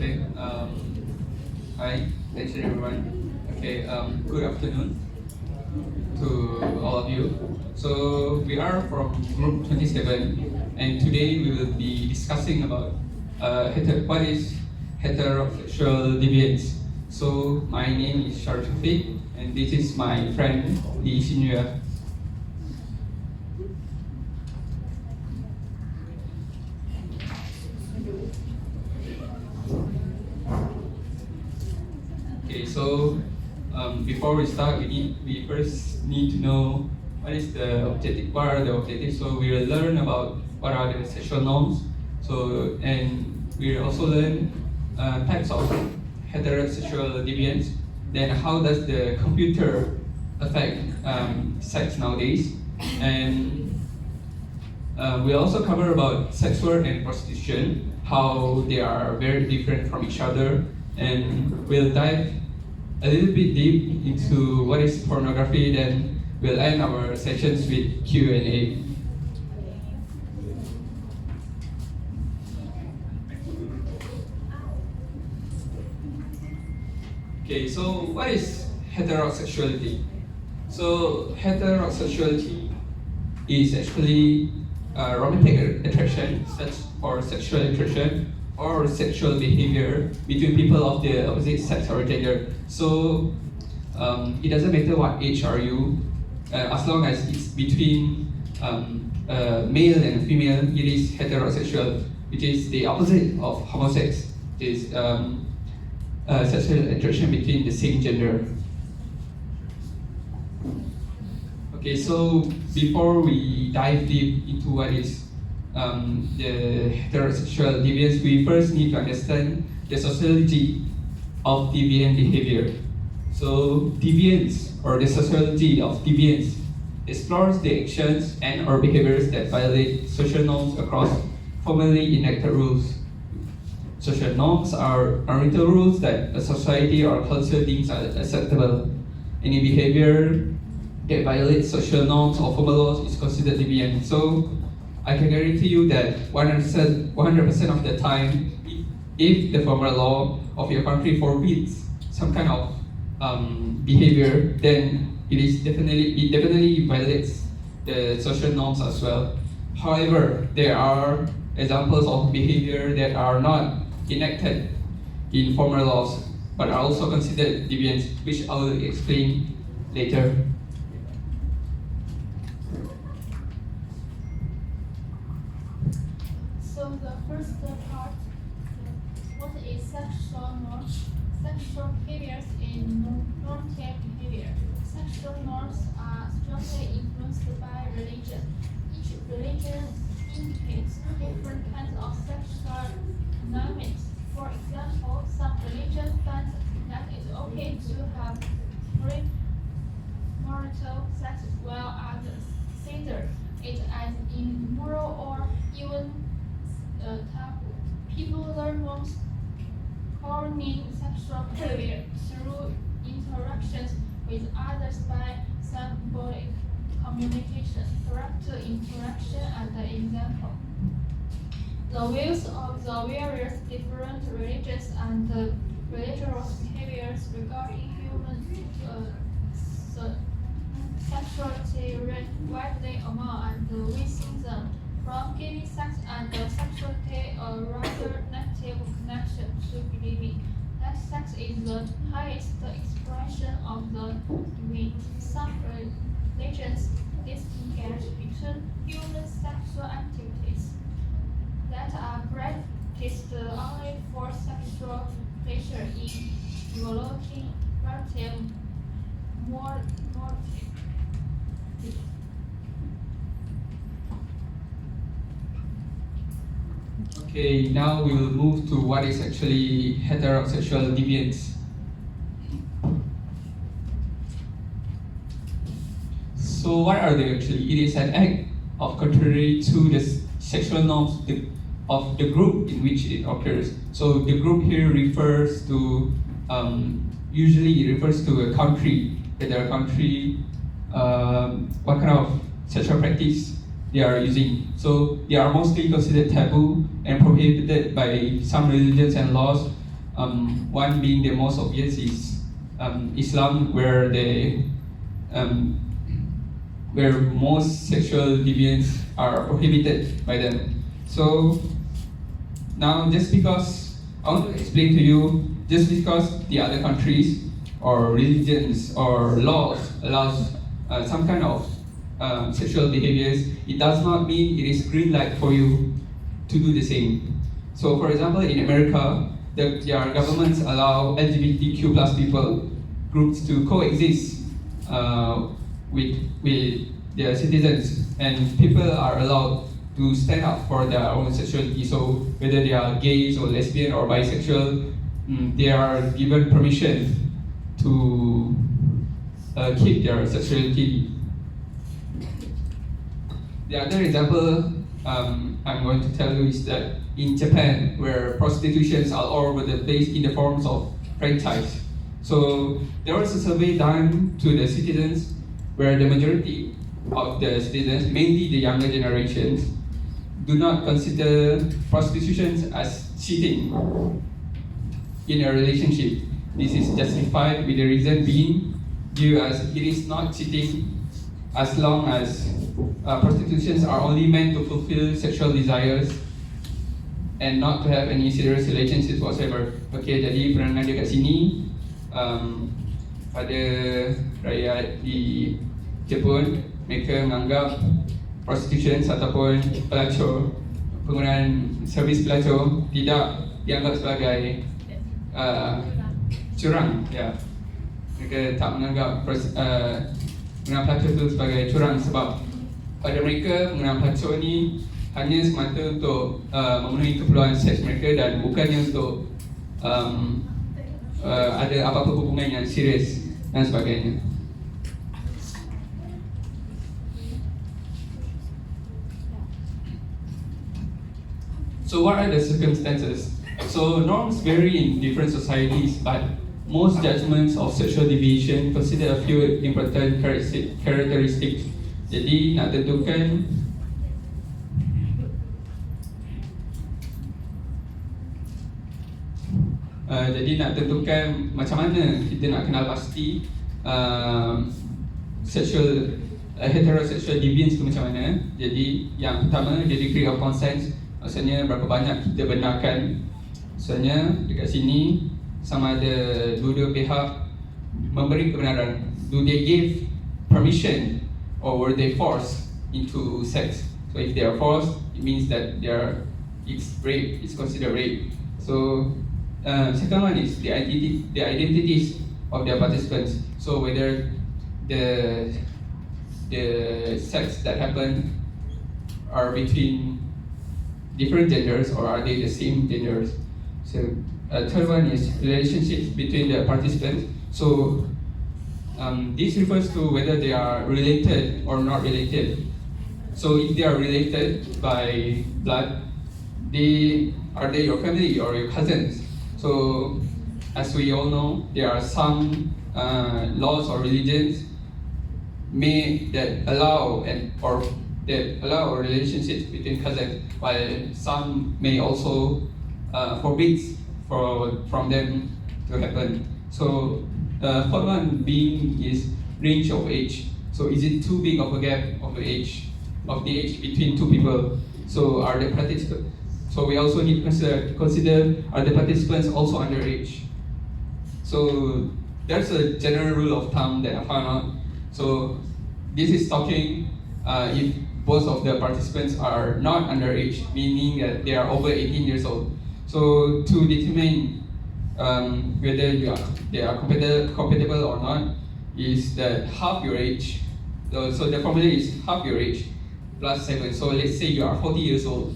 Okay. Hi, thanks everyone. Okay. Good afternoon to all of you. So we are from Group 27, and today we will be discussing about what is heterosexual deviance. So my name is SHAFFIQ, and this is my friend XINYUE. Okay, so before we start, we first need to know what is the objective. What are the objectives? So we will learn about what are the sexual norms. So and we will also learn types of heterosexual deviance. Then how does the computer affect sex nowadays? And we also cover about sex work and prostitution, how they are very different from each other, and we'll dive a little bit deep into what is pornography. Then we'll end our sessions with Q&A. Okay, so what is heterosexuality? So heterosexuality is actually romantic attraction, such or sexual attraction or sexual behavior between people of the opposite sex or gender. So it doesn't matter what age are you, as long as it's between male and female, it is heterosexual, which is the opposite of homosex. It is sexual attraction between the same gender. Okay, so before we dive deep into what is the heterosexual deviance, we first need to understand the sociology of deviant behavior. So deviance, or the sociology of deviance, explores the actions and or behaviors that violate social norms across formally enacted rules. Social norms are unwritten rules that a society or culture deems acceptable. Any behavior that violates social norms or formal laws is considered deviant. So I can guarantee you that 100% of the time, if the formal law of your country forbids some kind of behavior, then it definitely violates the social norms as well. However, there are examples of behavior that are not enacted in formal laws but are also considered deviant, which I will explain later. So the first part, what is sexual norms? Sexual behaviors in normative behavior. Sexual norms are strongly influenced by religion. Each religion indicates different kinds of sexual dynamics. For example, some religions find that it's okay to have premarital sex, while others consider it as immoral or even taboo. People learn most concerning sexual behavior through interactions with others by symbolic communication. Character interaction and the example. The views of the various different religions and the religious behaviors regarding human sexuality range widely among and within them, from giving sex and sexuality a rather negative connection to believing that sex is the highest expression of the divine. Some religions distinguish between human sexual activities that are practiced only for sexual pleasure in developing relative morality. Okay, now we will move to what is actually heterosexual deviance. So what are they actually? It is an act of contrary to the sexual norms of the group in which it occurs. So the group here refers to, usually it refers to a country, whether a country, what kind of sexual practice they are using. So they are mostly considered taboo and prohibited by some religions and laws. One being the most obvious is Islam, where most sexual deviants are prohibited by them. So now, just because I want to explain to you, just because the other countries or religions or laws allows some kind of sexual behaviors, it does not mean it is green light for you to do the same. So, for example, in America, their governments allow LGBTQ plus people groups to coexist with their citizens, and people are allowed to stand up for their own sexuality. So whether they are gays or lesbian or bisexual, they are given permission to keep their sexuality. The other example I'm going to tell you is that in Japan, where prostitutions are all over the place in the forms of franchise. So there was a survey done to the citizens where the majority of the citizens, mainly the younger generations, do not consider prostitution as cheating in a relationship. This is justified with the reason being due as it is not cheating as long as prostitutions are only meant to fulfill sexual desires and not to have any serious relationships whatsoever. Okay, jadi perangai dia kat sini pada rakyat di Jepun, mereka menganggap prostitution ataupun pelacur, penggunaan servis pelacur tidak dianggap sebagai curang. Ya. Mereka tak menganggap penggunaan pelacur itu sebagai curang sebab pada mereka penggunaan pelacur ni hanya semata untuk memenuhi keperluan seks mereka dan bukannya untuk ada apa-apa hubungan yang serius dan sebagainya. So what are the circumstances? So norms vary in different societies, but most judgments of sexual deviation consider a few important characteristics. Jadi nak tentukan macam mana kita nak kenal pasti heterosexual deviance itu macam mana. Jadi yang pertama, the degree of consent. Maksudnya berapa banyak kita benarkan. Maksudnya dekat sini sama ada dua-dua pihak memberi kebenaran. Do they give permission or were they forced into sex? So if they are forced, it means that it's rape, it's considered rape. So second one is the identities of their participants. So whether the sex that happen are between different genders or are they the same genders. So third one is relationships between the participants. So this refers to whether they are related or not related. So if they are related by blood, are they your family or your cousins? So as we all know, there are some laws or religions that allow relationships between cousins, while some may also forbid from them to happen. So the fourth one being is range of age. So is it too big of a gap of the age between two people? So are the participants? So we also need to consider are the participants also underage? So there's a general rule of thumb that I found out. So this is talking if both of the participants are not underage, meaning that they are over 18 years old. So to determine whether they are compatible or not is that half your age. So the formula is half your age plus 7. So let's say you are 40 years old,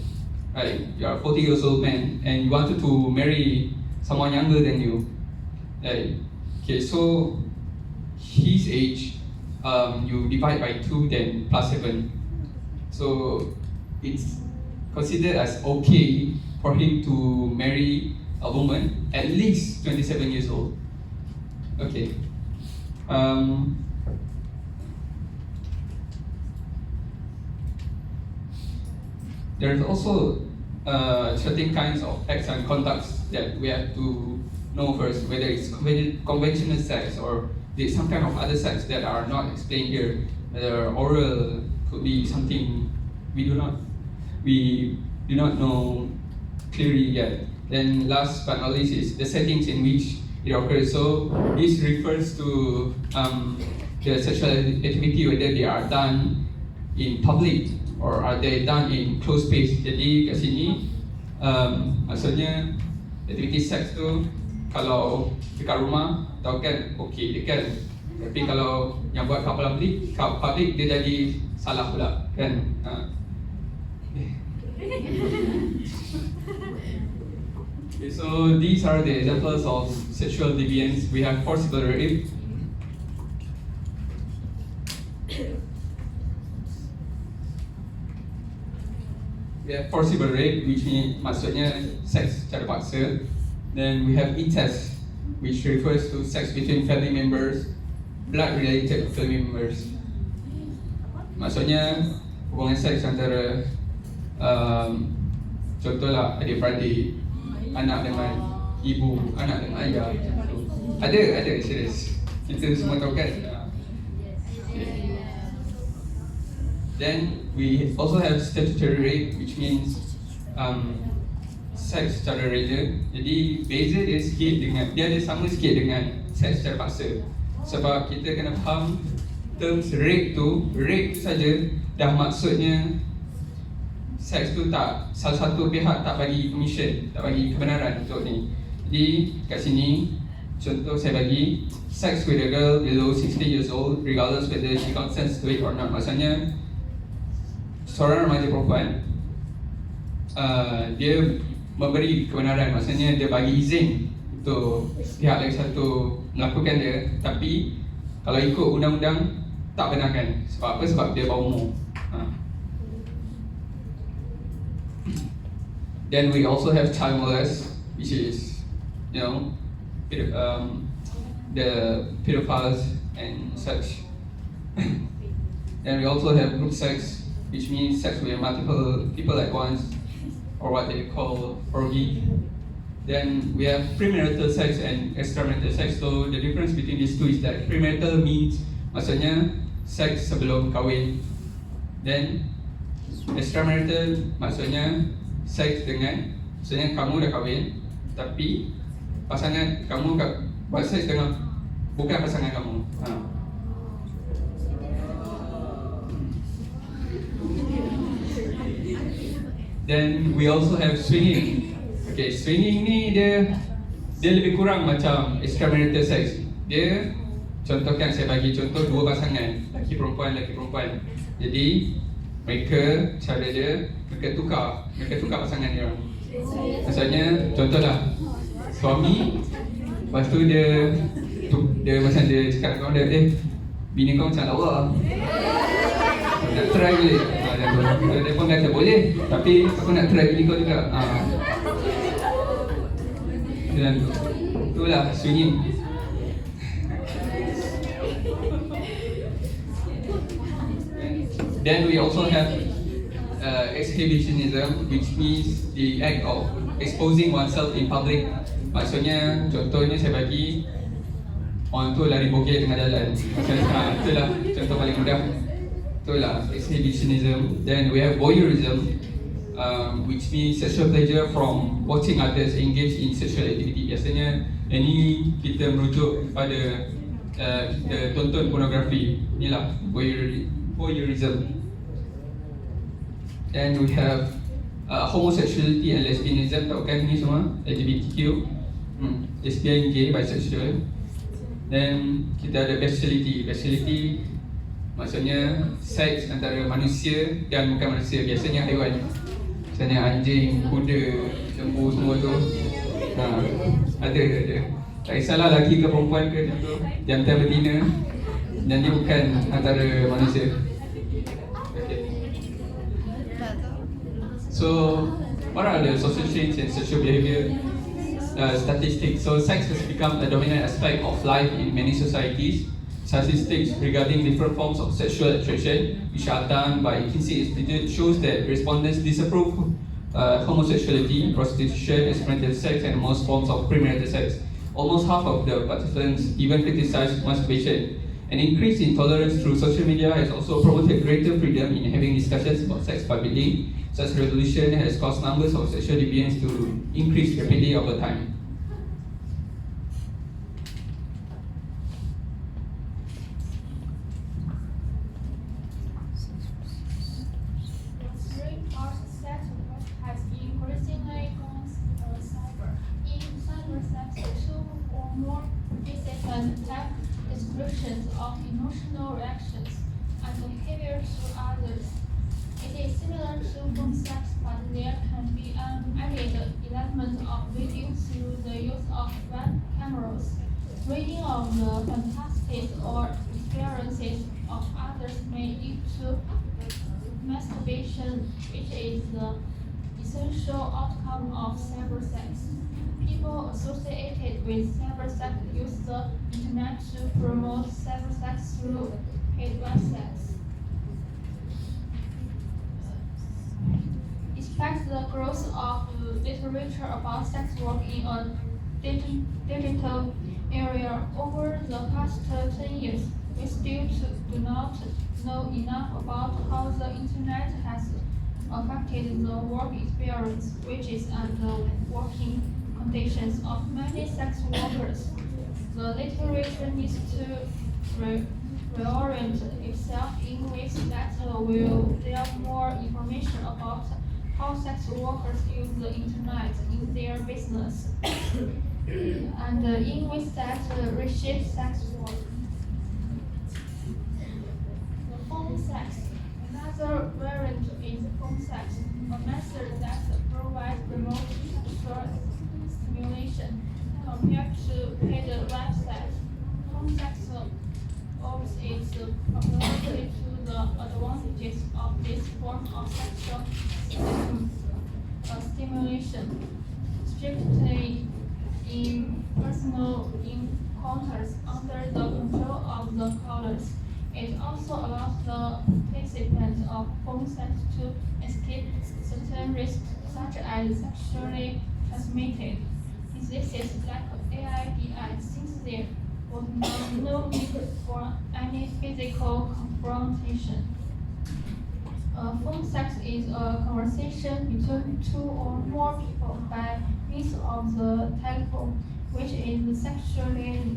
right? You are a 40 years old man and you wanted to marry someone younger than you. Right? Okay, so his age, you divide by 2, then plus 7. So it's considered as okay for him to marry a woman at least 27 years old. Okay. There's also certain kinds of acts and conducts that we have to know first, whether it's conventional sex or there's some kind of other sex that are not explained here. Whether oral could be something we do not know clearly yet. Then last but not least is the settings in which it occurs. So this refers to the sexual activity, whether they are done in public or are they done in closed space. Jadi kat sini maksudnya aktiviti seks tu kalau dekat rumah tahu kan okey dia kan, tapi kalau yang buat kat public dia jadi salah pula kan. Okay, so these are the examples of sexual deviance. We have forcible rape, which means maksudnya seks secara paksa. Then we have incest, which refers to sex between family members, blood-related family members. Maksudnya hubungan seks antara contohlah adik-beradik, anak dengan ibu, anak dengan ayah. Ada serius. Kita semua tahu kan. Okay. Then we also have statutory rape, which means seks secara rela. Jadi beza dia ada sama sikit dengan seks secara paksa. Sebab kita kena faham terms rape tu saja dah maksudnya seks tu tak, salah satu pihak tak bagi permission, tak bagi kebenaran untuk ni. Jadi kat sini contoh saya bagi sex with a girl below 16 years old regardless whether she consents to it or not. Maksudnya seorang remaja perempuan dia memberi kebenaran, maksudnya dia bagi izin untuk pihak lagi satu melakukan dia, tapi kalau ikut undang-undang tak benarkan. Sebab apa? Sebab dia bawah umur. Then we also have child molest, which is, you know, the pedophiles and such. Then we also have group sex, which means sex with multiple people at once, or what they call orgy. Then we have premarital sex and extramarital sex. So the difference between these two is that premarital means maksudnya seks sebelum kahwin. Then extramarital maksudnya seks dengan, maksudnya kamu dah kahwin tapi pasangan kamu buat seks dengan bukan pasangan kamu. Then we also have swinging. Okay, swinging ni dia lebih kurang macam extramarital sex. Dia contohkan, saya bagi contoh dua pasangan, laki perempuan. Jadi mereka tukar pasangan dia. Maksudnya contohlah suami, lepas tu dia macam dia cakap dengan kawan dia, bini kau macam lawa, nak try boleh? Dia pun kata boleh, tapi aku nak try bini kau juga. Dan itulah swinging. Then we also have exhibitionism, which means the act of exposing oneself in public. Maksudnya, contohnya saya bagi orang tu lari bogey tengah jalan. Itulah contoh paling mudah. Itulah exhibitionism. Then we have voyeurism, which means sexual pleasure from watching others engage in sexual activity. Biasanya ini kita merujuk kepada kita tonton pornografi. Inilah voyeurism. Then we have homosexuality and lesbianism. Tahu kan ni semua? LGBTQ, lesbian, gay, bisexual. Then kita ada bestiality. Bestiality maksudnya seks antara manusia dan bukan manusia. Biasanya haiwan, misalnya anjing, kuda, lembu, semua tu. Ada. Tak kisahlah lelaki ke perempuan ke, contoh jantan betina, dan dia bukan antara manusia. So, what are the social change and social behavior statistics? So, sex has become a dominant aspect of life in many societies. Statistics regarding different forms of sexual attraction, which are done by McKinsey Institute, shows that respondents disapprove homosexuality, prostitution, experimental sex, and most forms of premarital sex. Almost half of the participants even criticized masturbation. An increase in tolerance through social media has also promoted greater freedom in having discussions about sex publicly. Such revolution has caused numbers of sexual deviants to increase rapidly over time. Have descriptions of emotional reactions and behavior to others. It is similar to phone sex, but there can be an added element of reading through the use of web cameras. Reading of the fantasies or experiences of others may lead to masturbation, which is the essential outcome of cybersex. People associated with cybersex use the internet to promote cybersex through paid websites. Despite the growth of literature about sex work in a digital area over the past 10 years, we still do not know enough about how the internet has affected the work experience, wages, and the working conditions of many sex workers. The literature needs to reorient itself in ways that will delve more information about how sex workers use the internet in their business and in ways that reshape sex work. The phone sex. Another variant is phone sex, a method that provides remote sexual stimulation. Compared to paid websites, phone sex owes its popularity to the advantages of this form of sexual stimulation. Strictly in personal encounters under the control of the callers. It also allows the participants of phone sex to escape certain risks, such as sexually transmitted diseases like AIDS, since there was no need for any physical confrontation. Phone sex is a conversation between two or more people by means of the telephone, which is sexually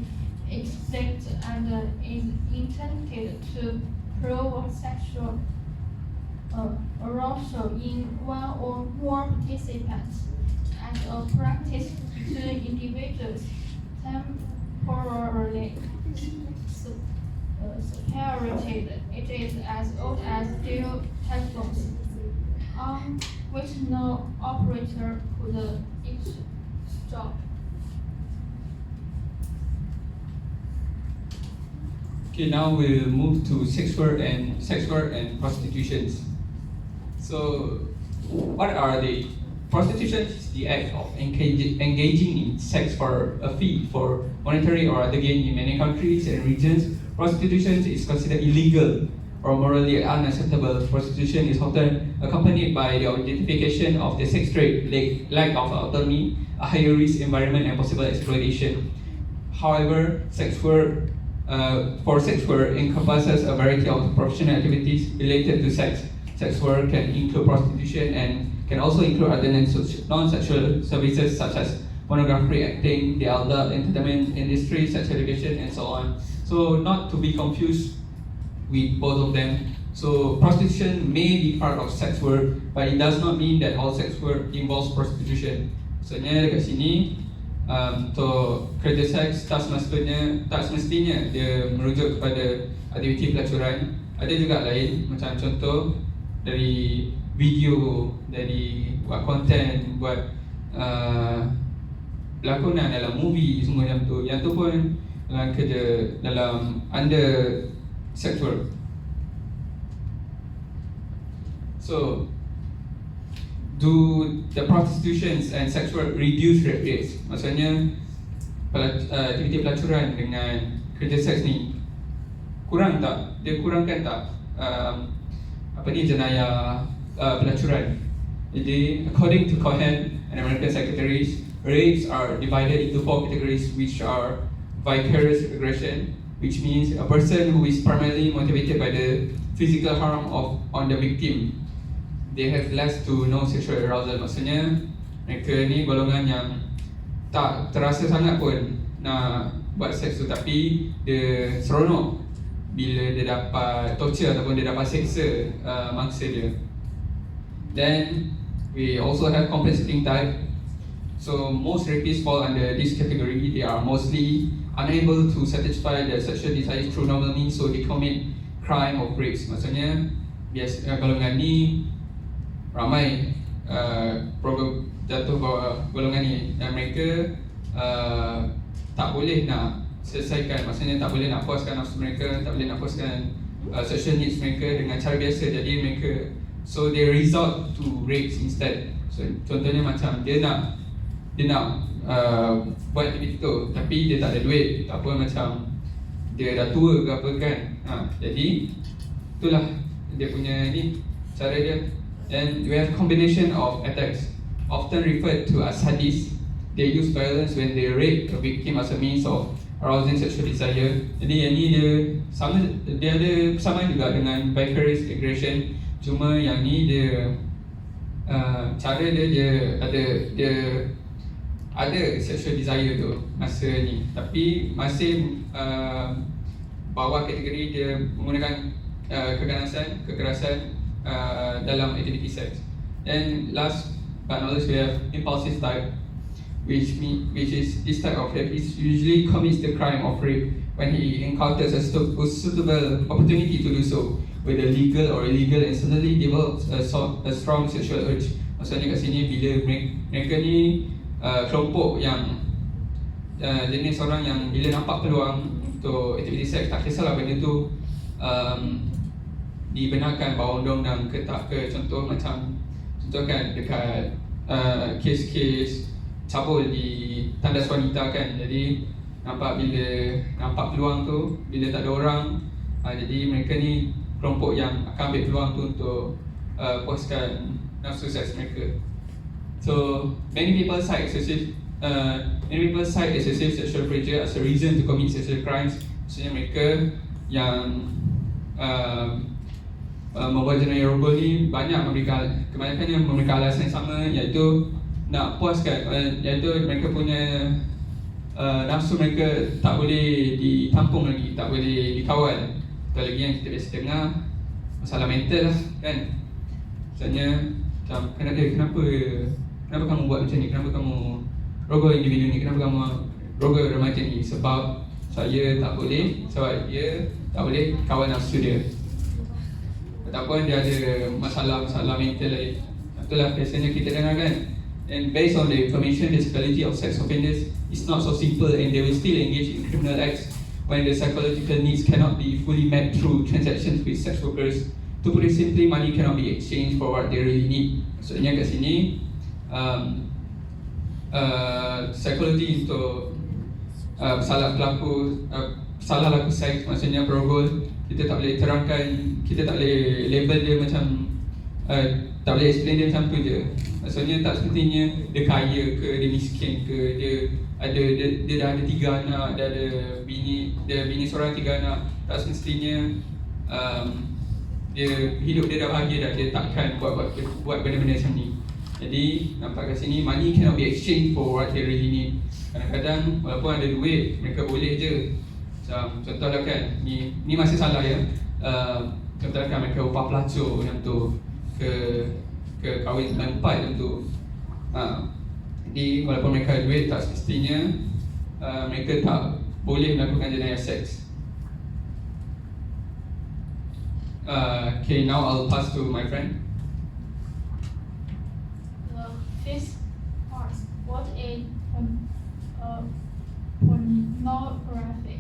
explicit and is intended to provoke sexual arousal in one or more participants. As a practice, two individuals temporarily separated. It is as old as steel telephones, on which no operator could eavesdrop. Okay, now we'll move to sex work and prostitutions. So, what are they? Prostitution is the act of engaging in sex for a fee, for monetary or other gain in many countries and regions. Prostitution is considered illegal or morally unacceptable. Prostitution is often accompanied by the identification of the sex trade, lack of autonomy, a higher risk environment, and possible exploitation. However, sex work encompasses a variety of professional activities related to sex. Sex work can include prostitution and can also include other non-sexual services such as pornography acting, the adult entertainment industry, sex education, and so on. So not to be confused with both of them. So prostitution may be part of sex work, but it does not mean that all sex work involves prostitution. Maksudnya dekat sini, untuk kerja seks tak semestinya dia merujuk kepada aktiviti pelacuran. Ada juga lain, macam contoh dari video, dari buat konten, buat lakonan dalam movie, semua macam tu. Yang tu pun dalam kerja, dalam under sex work. So, do the prostitutions and sex work reduce rape rates? Maksudnya aktiviti pelacuran dengan kerja seks ni kurang tak? Dia kurangkan tak jenayah pelacuran? Jadi, according to Cohen and American secretaries, rapes are divided into 4 categories, which are vicarious aggression, which means a person who is primarily motivated by the physical harm on the victim. They have less to no sexual arousal. Maksudnya mereka ni golongan yang tak terasa sangat pun nak buat seks tu, tapi dia seronok bila dia dapat torture ataupun dia dapat seksa mangsa dia. Then we also have compensating type. So most rapists fall under this category. They are mostly unable to satisfy their sexual desires through normal means, so they commit crime of rapes. Maksudnya golongan ni ramai jatuh bawah golongan ni, dan mereka tak boleh nak selesaikan, maksudnya tak boleh nak puaskan nafsu mereka, tak boleh nak puaskan sexual needs mereka dengan cara biasa. Jadi mereka, so they resort to rapes instead. So contohnya macam dia nak buat aktiviti tu, tapi dia tak ada duit, tak apa, macam dia dah tua ke apa kan, jadi itulah dia punya ni cara dia. And we have combination of attacks, often referred to as sadist. They use violence when they rape a victim as a means of arousing sexual desire. Jadi yang ni dia ada persamaan juga dengan vicarious aggression, cuma yang ni dia cara dia ada sexual desire tu masa ni, tapi masih bawah kategori dia menggunakan kekerasan dalam aktiviti seks. And last but not least, we have impulsive type, which is this type of rapist usually commits the crime of rape when he encounters a suitable opportunity to do so, whether legal or illegal, and suddenly develops a strong sexual urge. Maksudnya kat sini bila mereka ni kelompok yang jenis orang yang bila nampak peluang untuk aktiviti seks, tak kisahlah benda tu dibenarkan bawah undang-undang ke tak ke. Contoh kan dekat kes-kes cabul di tandas wanita kan, jadi bila nampak peluang tu, bila tak ada orang, jadi mereka ni kelompok yang akan ambil peluang tu untuk puaskan nafsu seks mereka. So many people cite excessive sexual pressure as a reason to commit sexual crimes. Maksudnya mereka yang membuat jenayah rogol ni kebanyakannya memberikan alasan yang sama, iaitu nak puaskan, iaitu mereka punya nafsu mereka tak boleh ditampung lagi, tak boleh dikawal. Atau lagi yang kita biasa dengar, masalah mental lah kan. Misalnya macam kenapa kamu buat macam ni, kenapa kamu rogol individu ni, kenapa kamu rogol remaja ni, sebab dia tak boleh kawal nafsu dia, ataupun dia ada masalah mental lain. Itulah biasanya kita dengar kan. And based on the information, the psychology of sex offenders is not so simple, and they will still engage in criminal acts when the psychological needs cannot be fully met through transactions with sex workers. To put it simply, money cannot be exchanged for what they really need. Maksudnya kat sini psikologi untuk salah laku seks, maksudnya perogol, kita tak boleh terangkan, kita tak boleh label dia macam tak boleh explain dia macam tu je. Maksudnya tak sepertinya dia kaya ke, dia miskin ke, dia dah ada 3 anak, dia ada bini seorang 3 anak. Tak semestinya dia hidup dia dah bahagia dah, dia takkan buat benda-benda macam ni. Jadi nampak kat sini, money cannot be exchanged for what they really need. Kadang-kadang walaupun ada duit, mereka boleh je macam contohlah kan, ni masih salah ya, contohlah kan mereka upah pelacur yang tu, ke kahwin 94 yang tu. Jadi walaupun mereka ada duit, tak semestinya mereka tak boleh melakukan jenayah seks. Okay, now I'll pass to my friend. Fifth part, what is pornography?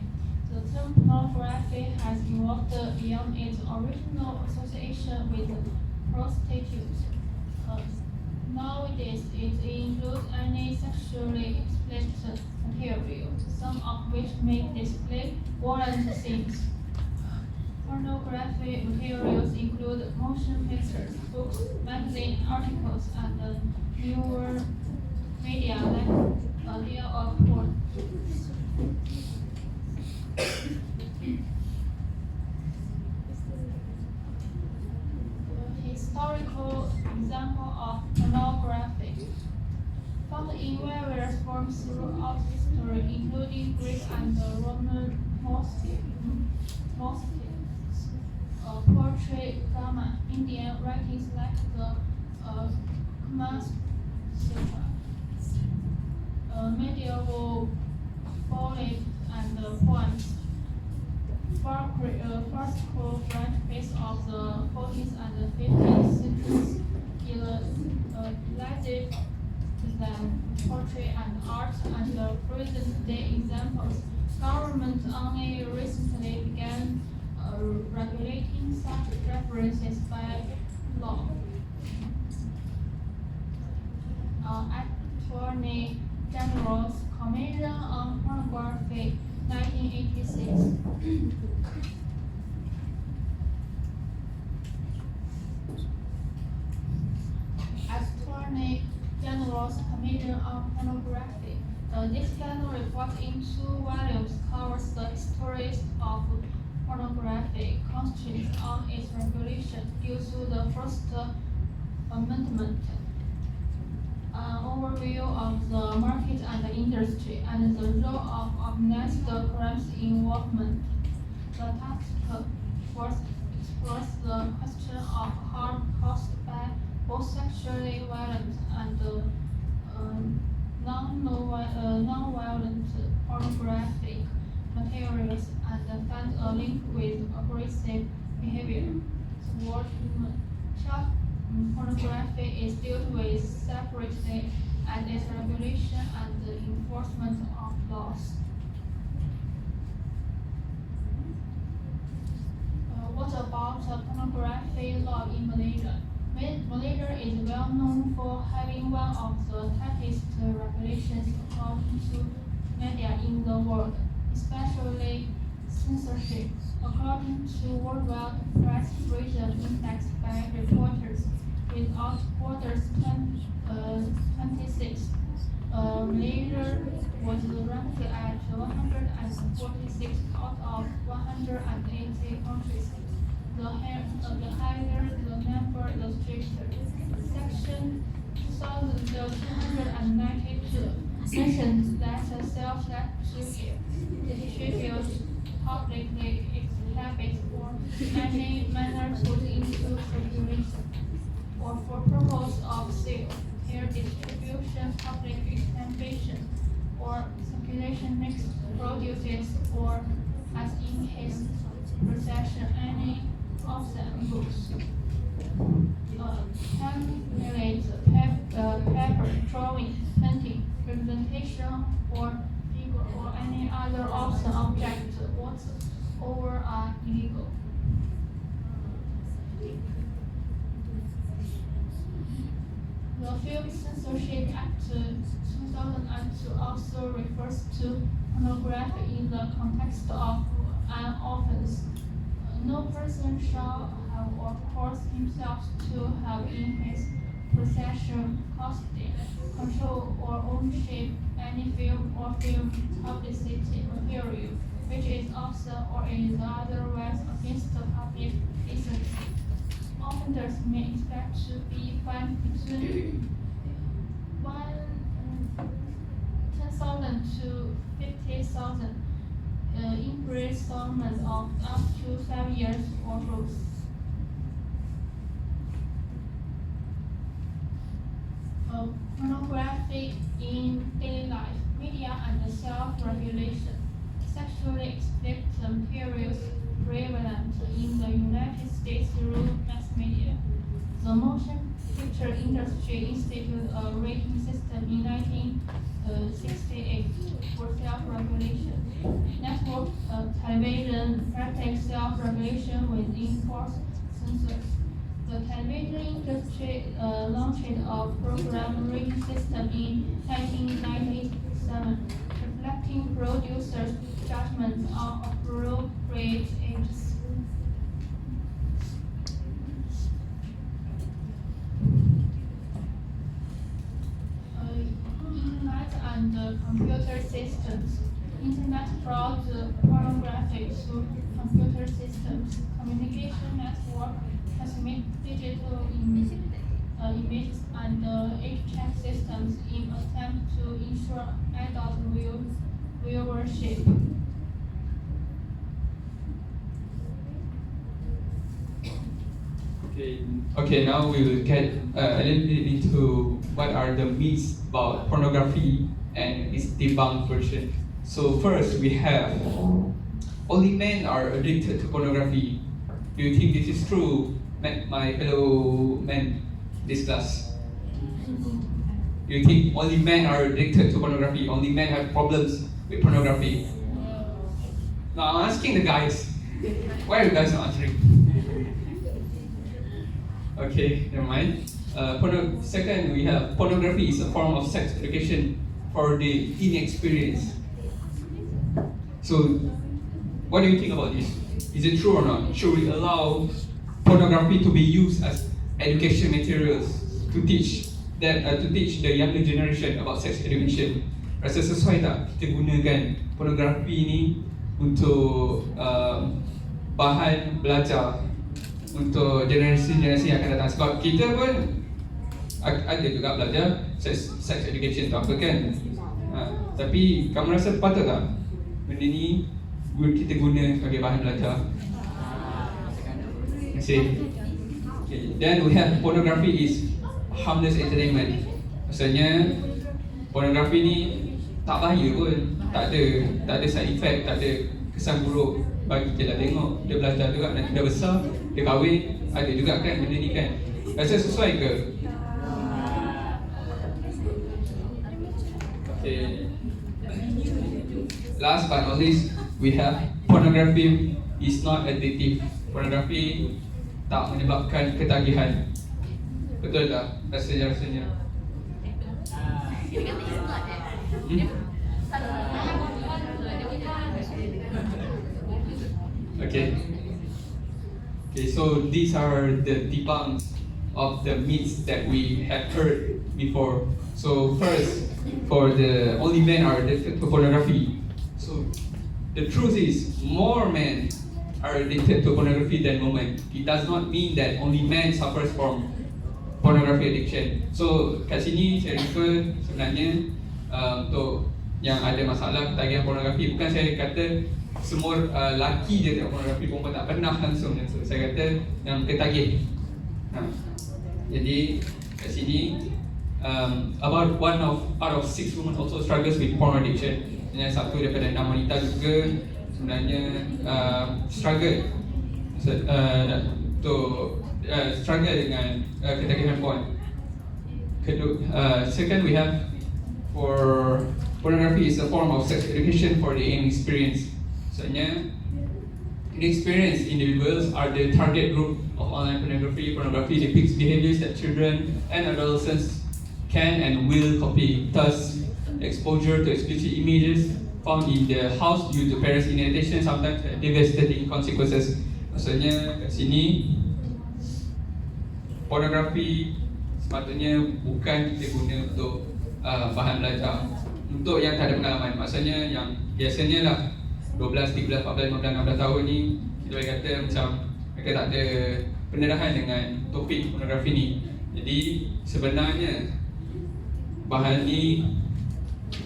The term pornography has evolved beyond its original association with prostitutes. Nowadays, it includes any sexually explicit material, some of which may display violent scenes. pornography materials include motion pictures, books, magazine articles, and newer media like a deal of porn. Historical example of pornography found in various forms throughout history, including Greek and Roman mosques, poetry, drama, Indian writings like the Kama Sutra, medieval ballads and poems, farcical French plays of the 14th and 15th centuries, illicit poetry and art, and present-day examples. Government only recently began regulating such references by law. Attorney General's Commission on Pornography, 1986. Attorney General's Commission on Pornography. This final report in 2 volumes covers the histories of pornography, constraints on its regulation due to the First Amendment, an overview of the market and the industry, and the role of organized crime's involvement. The task force explores the question of harm caused by both sexually violent and non-violent pornographic materials, and find a link with aggressive behavior toward women. Child pornography is dealt with separately, and its regulation and the enforcement of laws. What about pornography law in Malaysia? Malaysia is well known for having one of the tightest regulations according to media in the world, especially censorship. According to Worldwide Press Freedom Index by Reporters Without Borders 26, Malaysia was ranked at 146 out of 180 countries. The higher the number, the stricter. Section 2292 mentions that self-censorship distributes publicly exhibits or any manner put into circulation, or for purpose of sale, their distribution, public exhibition, or circulation mixed produces, or as in his possession any of them books, templates, paper, drawing, painting, presentation, or figure, or any other awesome object whatsoever are illegal. The Film Censorship Act 2002 also refers to pornography in the context of an offense. No person shall have or cause himself to have in his possession, custody, control, or ownership any film or film publicity material which is awesome or is otherwise against the public decency. Offenders may expect to be fined between 10,000 to 50,000. Imprisonment of up to 5 years or both. Pornography in daily life, media and self-regulation. Sexually explicit materials prevalent in the United States through mass media. The motion picture industry instituted a rating system in 1968 for self-regulation. Network television practices self-regulation with enforced censors. The television industry launched a program rating system in 1997, reflecting producers' judgments on appropriate ages. computer systems. Internet fraud, pornography through computer systems, communication network, transmit digital images and exchange systems in attempt to ensure adult viewership. Okay, now we will get a little bit into what are the myths about pornography and its debunked version. So first we have only men are addicted to pornography. Do you think this is true, my fellow men this class? Do you think only men are addicted to pornography? Only men have problems with pornography? No, I'm asking the guys. Why are you guys not answering? Okay, never mind. Second, we have pornography is a form of sex education for the inexperienced. So, what do you think about this? Is it true or not? Should we allow pornography to be used as education materials to teach the younger generation about sex education? Rasa sesuai tak kita gunakan pornografi ni untuk bahan belajar untuk generasi-generasi yang akan datang? Sebab kita pun ada juga belajar sex education tu apa kan? Tapi kamu rasa patut tak benda ni kita guna sebagai bahan belajar? Okay. Then we have pornography is harmless entertainment. Maksudnya pornografi ni tak bahaya pun, tak ada side effect, tak ada kesan buruk bagi dia dah tengok, dia belajar juga, nanti dah besar, dia kahwin, ada juga kan benda ni kan. Rasa sesuai ke? Okay. Last but not least, we have pornography is not addictive. Pornografi tak menyebabkan ketagihan. Betul tak? Rasanya. Okay, so these are the debunks of the myths that we have heard before. So first, for the only men are addicted to pornography. So the truth is, more men are addicted to pornography than women. It does not mean that only men suffers from pornography addiction. So kat sini saya refer sebenarnya untuk yang ada masalah ketagihan pornografi. Bukan saya kata semua laki je tengok pornografi, perempuan tak pernah langsung. Saya kata yang ketagih. Jadi kat sini about out of 6 women also struggles with porn addiction. Yang satu daripada 6 wanita juga sebenarnya struggle struggle dengan ketagihan porn. Second, we have for pornography is a form of sex education for the inexperienced. Maksudnya inexperienced individuals are the target group of online pornography. Pornography depicts behaviors that children and adolescents can and will copy. Thus, exposure to explicit images found in the house due to parents' inattention sometimes have devastating consequences. Maksudnya kat sini pornografi sepatutnya bukan kita guna untuk bahan belajar. Untuk yang tak ada pengalaman, maksudnya yang biasanya lah 12, 13, 14, 15, 16 tahun ni, kita boleh kata macam mereka tak ada pendarahan dengan topik pornografi ni. Jadi sebenarnya bahan ni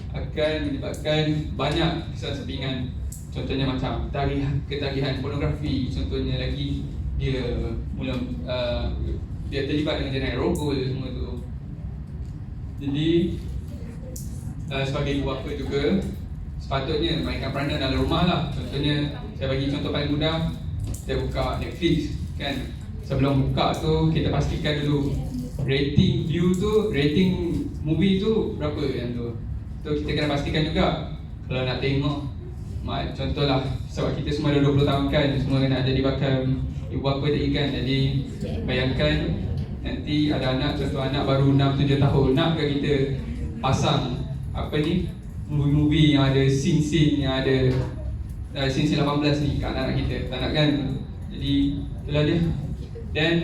akan menyebabkan banyak kesan sampingan. Contohnya macam ketagihan pornografi. Contohnya lagi dia mula dia terlibat dengan jenayah rogol semua tu. Jadi sebagai ibu bapa juga sepatutnya mainkan peranan dalam rumah lah. Contohnya saya bagi contoh paling mudah, kita buka Netflix kan. Sebelum buka tu kita pastikan dulu rating movie tu berapa yang tu. Tu kita kena pastikan juga. Kalau nak tengok contohlah, sebab kita semua dah 20 tahun kan, semua nak jadi bakal ibu bapa tadi kan. Jadi bayangkan nanti ada anak, contoh anak baru 6-7 tahun, nak ke kita pasang apa ni movie yang ada scene yang ada scene 18 ni kat anak kita, tak nak kan. Jadi itulah dia. Then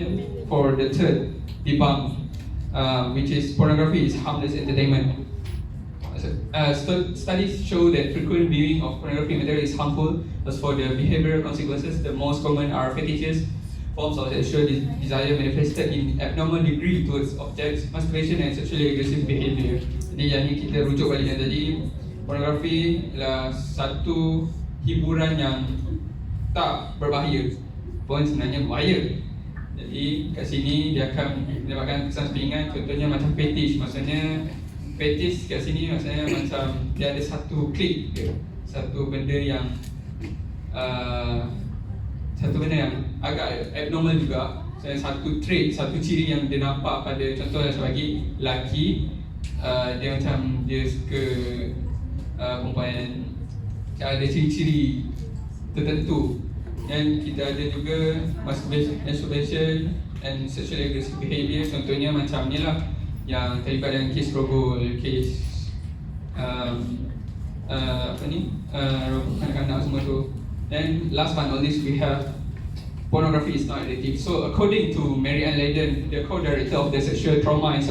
for the third debunk, which is pornography is harmless entertainment. Studies show that frequent viewing of pornographic material is harmful. As for the behavioral consequences, the most common are fetishes, forms of sexual desire manifested in abnormal degree towards objects, masturbation and sexually aggressive behavior. Jadi yang ni kita rujuk balik yang tadi, pornografi adalah satu hiburan yang tak berbahaya, pun sebenarnya berbahaya. Jadi kat sini dia akan mendapatkan kesan sepiringan, contohnya macam fetish. Maksudnya fetish kat sini maksudnya macam dia ada satu klik dia, satu benda yang agak abnormal juga. Saya satu trait, satu ciri yang dia nampak pada, contoh yang saya bagi, lelaki dia macam dia suka perempuan ada ciri-ciri tertentu. Dan kita ada juga masturbation and sexually aggressive behavior. Contohnya macam ni lah, yang terlibat dalam kes rogol, kes kanak-kanak semua tu. Then last but not least, we have pornography is not addictive. So according to Mary Ann Leiden, the co-director of the Sexual Trauma and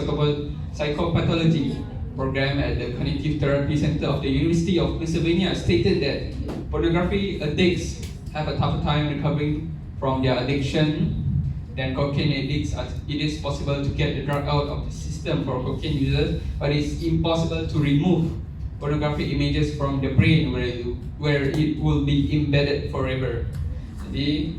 Psychopathology program at the Cognitive Therapy Center of the University of Pennsylvania, stated that pornography addicts have a tougher time recovering from their addiction than cocaine addicts. It is possible to get the drug out of the system for cocaine users, but it's impossible to remove pornographic images from the brain where it will be embedded forever. Jadi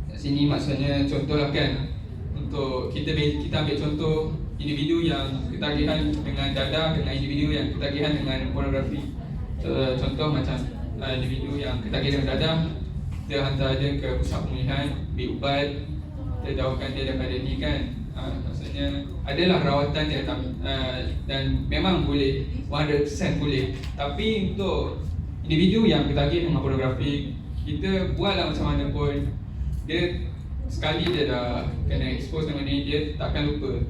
kat sini maksudnya contohlah kan, untuk kita ambil contoh individu yang ketagihan dengan dadah dengan individu yang ketagihan dengan pornografi. Contoh macam individu yang ketagihan dengan dadah, kita hantar dia ke pusat pemulihan, ambil ubat, kita jauhkan dia daripada ni kan. Maksudnya adalah rawatan dia dan memang boleh 100% boleh. Tapi untuk individu yang ketagihan dengan pornografi, kita buatlah macam mana pun, dia sekali dia dah kena expose dengan ni, dia takkan lupa.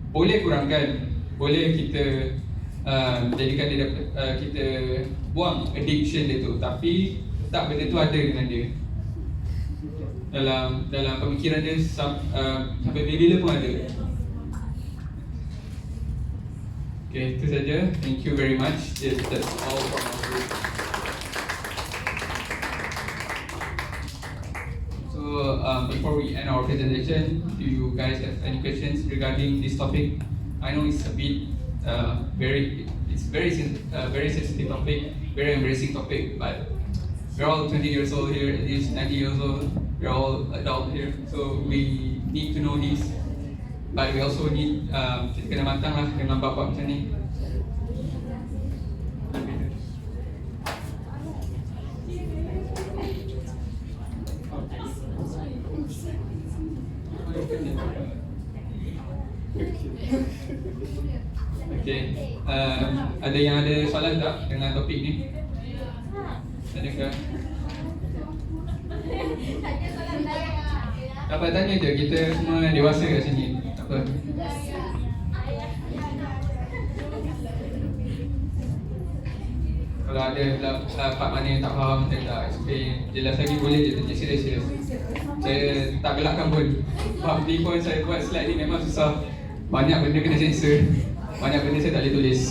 Boleh kurangkan, boleh kita jadikan dia kita buang addiction dia tu, tapi tak, benda tu ada dengan dia dalam pemikiran dia sampai bila pun ada. Okay, itu saja. Thank you very much. That's all from our group. So before we end our presentation, do you guys have any questions regarding this topic? I know it's a bit very sensitive topic, very embarrassing topic, but we're all 20 years old here, at least 90 years old. We're all adult here, so we need to know this. But we also need kita kena matang lah dengan bab-bab macam ni. Okay, ada yang ada soalan tak dengan topik ni? Ada ke? Dapat tanya je, kita semua dewasa kat sini. Tak apa. Kalau ada part mana yang tak faham, saya tak explain jelas lagi, boleh je tanya, serius. Saya tak gelakkan pun. Sebab ni pun saya buat slide ni memang susah. Banyak benda kena sensor, banyak benda saya tak boleh tulis.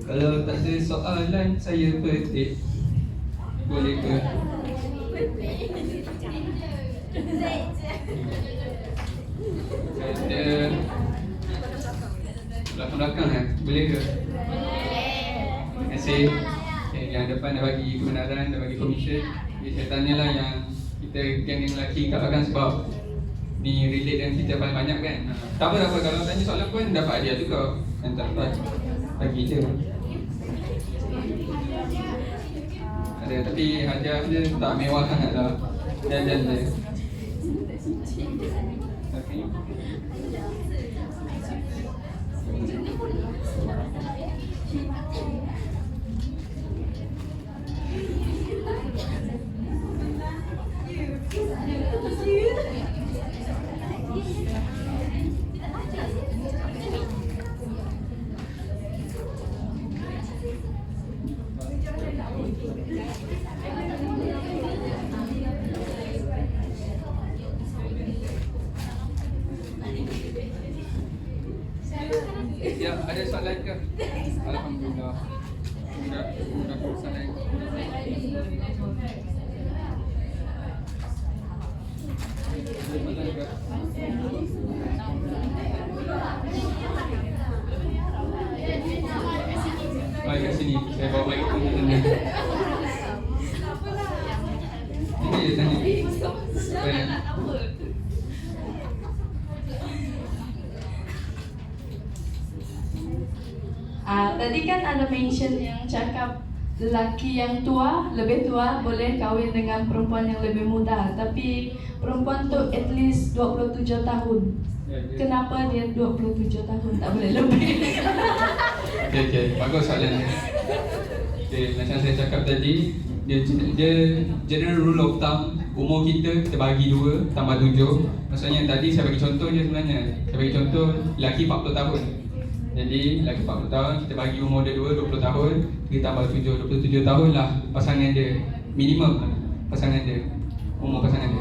Kalau tak ada soalan, saya petik. Boleh ke? Ada belakang-belakang kan? Boleh ke? Terima kasih. Okay, yang depan dah bagi kebenaran, dah bagi permission. Okay, saya tanyalah yang kita geng lelaki kat belakang sebab ni relate dengan kita paling banyak kan. Tak apa, kalau tanya soalan pun dapat hadiah juga. Kan tak dapat, bagi je. Ada, tapi hadiah dia tak mewah sangat lah. Dan dia. Okay. Tadi kan ada mention yang cakap lelaki yang tua, lebih tua boleh kahwin dengan perempuan yang lebih muda. Tapi perempuan tu at least 27 tahun. Kenapa dia 27 tahun tak boleh lebih? Okay, bagus soalan ni. Okay, macam saya cakap tadi, dia general rule of thumb, umur kita bagi 2 tambah 7. Maksudnya tadi saya bagi contoh je sebenarnya. Saya bagi contoh lelaki 40 tahun. Jadi lelaki 40 tahun, kita bagi umur dia 20 tahun, kita tambah 7, 27 tahun lah pasangan dia. Minimum pasangan dia, umur pasangan dia.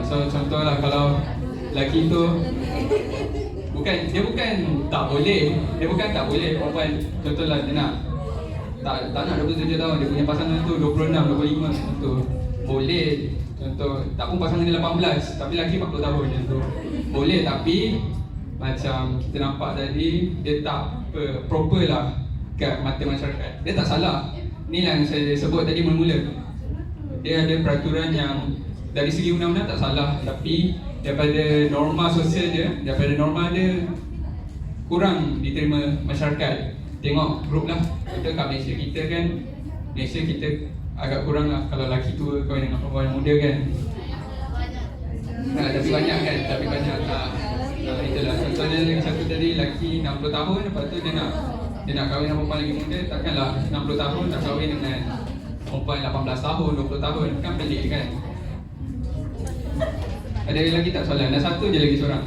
So contohlah kalau lelaki tu dia bukan tak boleh perempuan, contohlah dia nak tak nak 27 tahun, dia punya pasangan tu 26, 25 tu boleh. Contoh tak pun pasangan dia 18 tapi lelaki 40 tahun macam tu boleh, tapi macam kita nampak tadi dia tak proper lah kat mata masyarakat. Dia tak salah, ni lah yang saya sebut tadi mula-mula. Dia ada peraturan yang dari segi undang-undang tak salah, tapi daripada norma sosial dia, daripada norma dia kurang diterima masyarakat. Tengok group lah, kita kat Malaysia kita kan, Malaysia kita agak kurang lah kalau lelaki tua kahwin dengan perempuan yang muda kan. Tapi banyak kan, itulah. Contohnya yang satu tadi lelaki 60 tahun, lepas tu dia nak kahwin dengan perempuan lagi muda. Takkanlah 60 tahun nak kahwin dengan perempuan 18 tahun, 20 tahun, kan pelik kan. Ada lagi tak soalan? Dah satu je lagi seorang.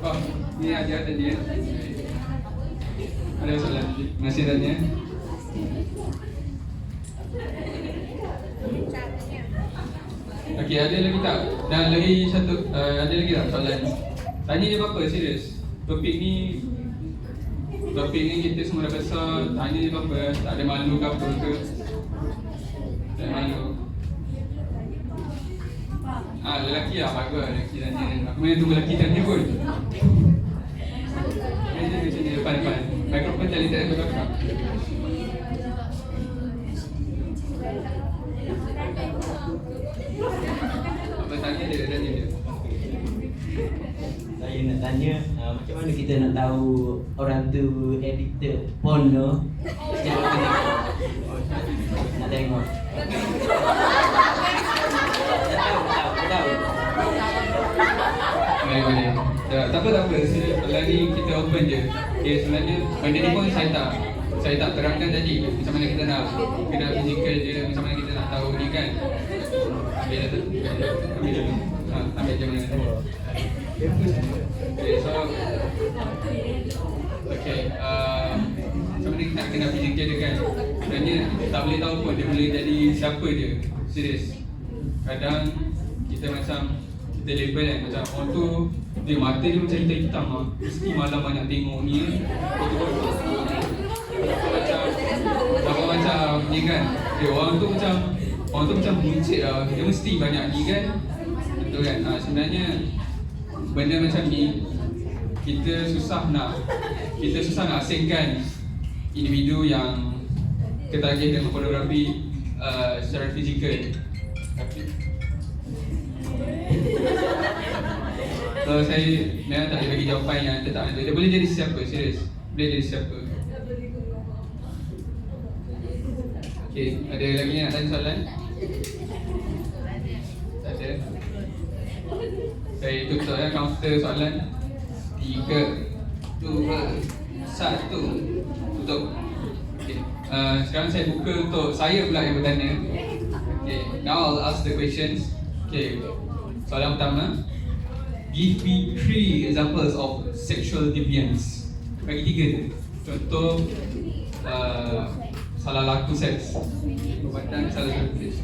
Oh, ni ajar tadi ya. Ada soalan? Terima kasih tanya. Okey, ada lagi tak? Dan lagi satu, ada lagi tak soalan? Tanya dia apa-apa, serius. Topik ni kita semua dah besar. Tanya dia apa-apa, tak ada malu ke apa ke. Tak ada malu. Lelaki lah, bagus lelaki tanya. Aku memang tunggu lelaki tanya pun. Dia sini depan. Mikrofon tadi tak ada belakang. Apa tanya dia? Saya nak tanya, macam mana kita nak tahu orang tu editor porno? Nak tengok. Tahu. Boleh. Tak apa. Sebenarnya ni kita open je. Okay, sebenarnya benda ni pun saya tak terangkan tadi. Macam mana kita nak fizikal dia, macam mana kita nak tahu ni kan. Ambil dulu. Ambil je mana. Okay, so macam mana kita nak kenal fizikal dia kan. Sebenarnya tak boleh tahu pun dia boleh jadi siapa dia. Serius. Kadang kita macam kita label kan, macam orang tu dia mata dia macam hitam-hitam lah. Mesti malam banyak tengok ni macam ni kan. Orang tu macam buncit lah. Dia mesti banyak ni kan. Betul kan? Sebenarnya benda macam ni kita susah nak asingkan individu yang ketagih dengan pornografi secara fizikal. So saya memang tak boleh bagi jawapan yang tetap. Dia boleh jadi siapa, serius. Boleh jadi siapa. Okay, ada lagi yang nak tanya soalan? Tak ada. Saya tutup ya counter soalan. 3, 2, 1. Tutup. Okay. Sekarang saya buka untuk saya pula yang bertanya. Okay, now I'll ask the questions. Okay, soalan pertama. Give me 3 examples of sexual deviance. Bagi 3 contoh salah laku seks. Perbuatan salah laku seks.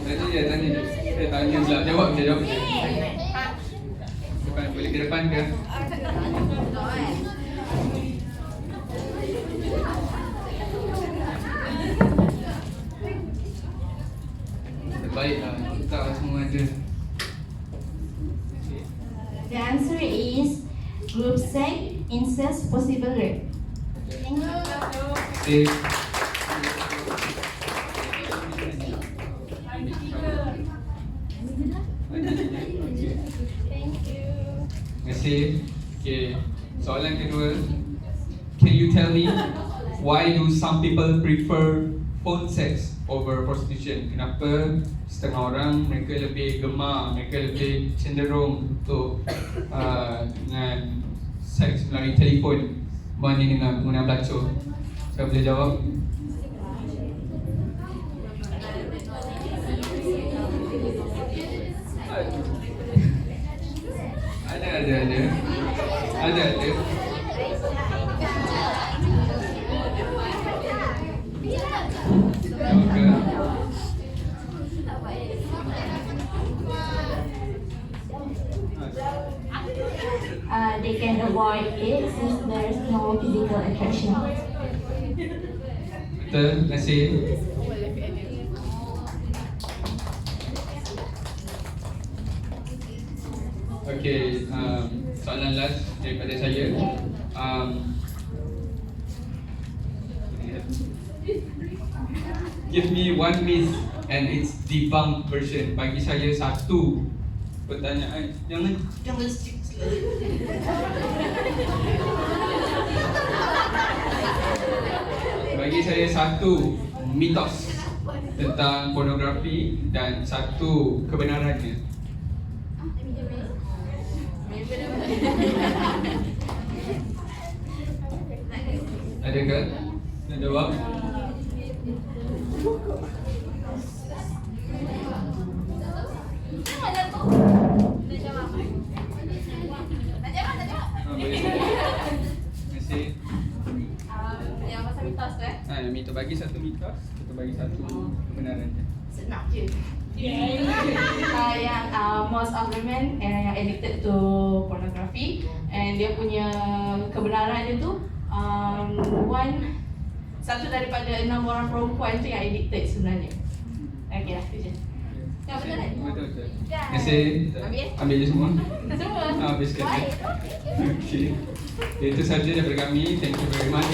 Tanya je. Tanya pula. Jawab je. Depan, boleh ke depan ke? Baiklah, kita semua ada. The answer is group sex, incest, possible rape. Thank you. Okay. Terima kasih. Okay, soalan kedua. Can you tell me why do some people prefer phone sex over prostitution? Kenapa setengah orang mereka lebih gemar, mereka lebih cenderung untuk dengan seks melalui telefon berbanding dengan penggunaan pelacur? Saya boleh jawab? Ada. They can avoid it since there's no physical attraction. Betul, terima kasih. Okay, soalan last daripada saya. Give me one myth and its debunked version. Bagi saya satu pertanyaan. Jangan stick. Bagi saya satu mitos tentang pornografi dan satu kebenarannya. Adakah? Nak jawab? Boleh. Terima kasih. Yang pasal mitos tu Mitos bagi satu mitos, kita bagi satu kebenarannya. senang je. Yang most of the men yang addicted to pornography, and dia punya kebenaran dia tu satu daripada 6 orang perempuan tu yang addicted sebenarnya. Okey lah, tu je. Yang betul kan? Betul. Terima kasih. Ambil je semua. Semua. Habiskan. Okay. Itu sahaja daripada kami. Thank you very much.